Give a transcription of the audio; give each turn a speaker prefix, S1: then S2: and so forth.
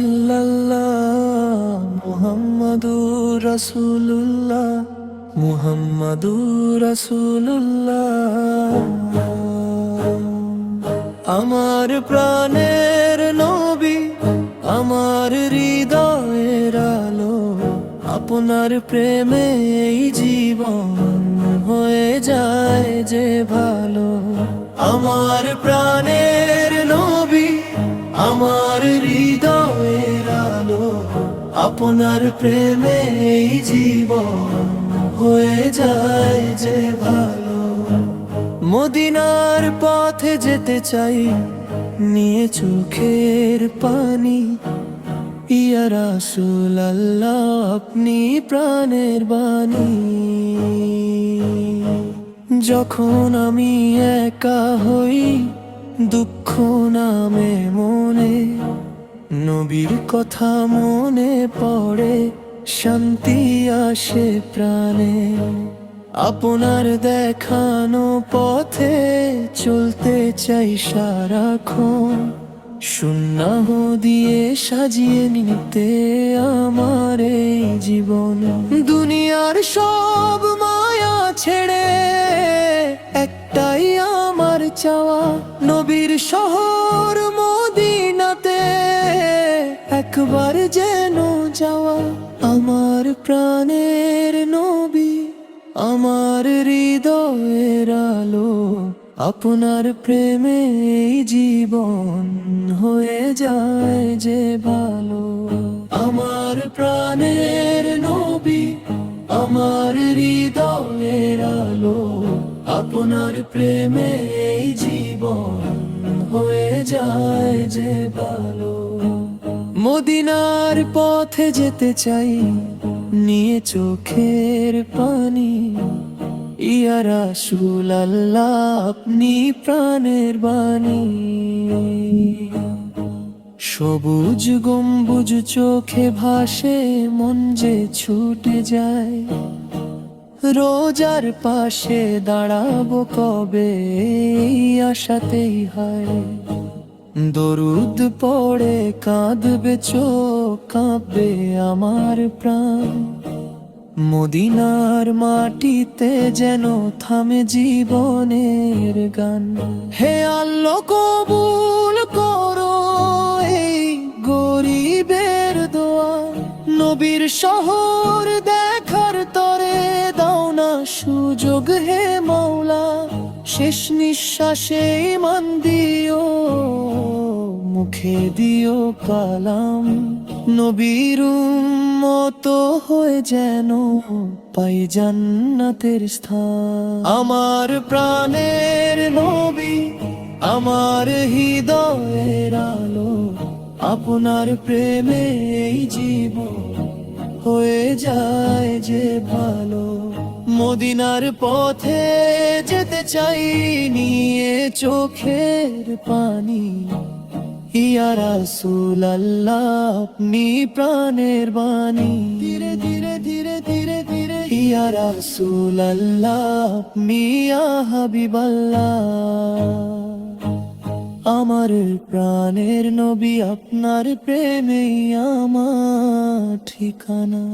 S1: ইল্লাল্লাহ মুহাম্মাদুর রাসূলুল্লাহ মুহাম্মাদুর রাসূলুল্লাহ। আমার প্রাণের নবী, আমার হৃদয়ের আলো, আপনার প্রেমে এই জীবন হয়ে যায় যে ভালো। আমার প্রাণের নবী, আমার হৃদয়ের আলো, আপনার প্রেমে এই জীবন হয়ে যায় যে ভালো। মদিনার পথে যেতে চাই নিয়ে চোখের পানি, ইয়া রাসূলুল্লাহ আপনি প্রাণের বাণী। যখন আমি একা হই, দুঃখ নামে মনে, নবীর কথা মনে পড়ে, শান্তি আসে প্রাণে। আপনার দেখানো পথে চলতে চাই সারাক্ষণ, সুন্নাহ দিয়ে সাজিয়ে নিতে আমার এই জীবন। দুনিয়ার সব মায়া ছেড়ে একটাই আমার চাওয়া, নবীর শহর মদিনাতে একবার যেন যাওয়া। আমার প্রাণের নবী, আমার হৃদয়ের আলো, আপনার প্রেমে এই জীবন হয়ে যায় যে ভালো। আমার প্রাণের নবী, আমার হৃদয়ের আলো, আপনার প্রেমে এই জীবন হয়ে যায় যে ভালো। মদিনার পথে যেতে চাই নিয়ে চোখের পানি, ইয়া রাসূলুল্লাহ আপনি প্রাণের বাণী। সবুজ গম্বুজ চোখে ভাসে, মন যে ছুটে যায়, রোজার পাশে দাঁড়াবো কবে এই আশাতেই হয়। দরুদ পড়ে কাঁদবে চোখ, কাঁপবে আমার প্রাণ, মদিনার মাটিতে যেন থামে জীবনের গান। হে আল্লাহ কবুল করো এই গরিবের দোয়া, নবীর শহর দেখার তরে দাও না সুযোগ হে মাওলা। শেষ নিঃশ্বাসে ঈমান দিও, মুখে দিও কালাম, নবীর উম্মত হয়ে যেন পাই জান্নাতের স্থান। আমার প্রাণের নবী, আমার হৃদয়ের আলো, আপনার প্রেমে এই জীবন হয়ে যায় যে ভালো। মদিনার পথে যেতে চাই নিয়ে চোখের পানি, ইয়া রাসূলুল্লাহ আপনি প্রাণের বাণী। ধীরে ধীরে ধীরে ধীরে ধীরে ইয়া রাসূলুল্লাহ আপনি ইয়া হাবিবাল্লাহ। আমার প্রাণের নবী, আপনার প্রেমেই আমার ঠিকানা।